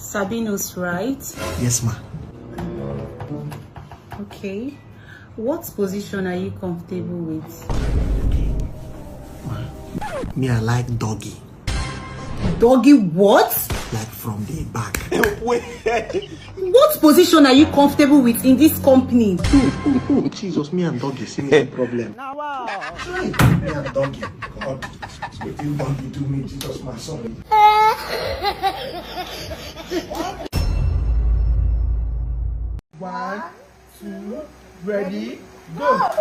Sabinus, right? Yes, ma. Okay. What position are you comfortable with? Ma. Me, I like doggy. Doggy what? Like from the back. Wait. What position are you comfortable with in this company? Oh, Jesus, me and doggy, see me problem. Now, wow. Me and doggy. God, what you doggy do me, Jesus, my son. One, two, ready, go.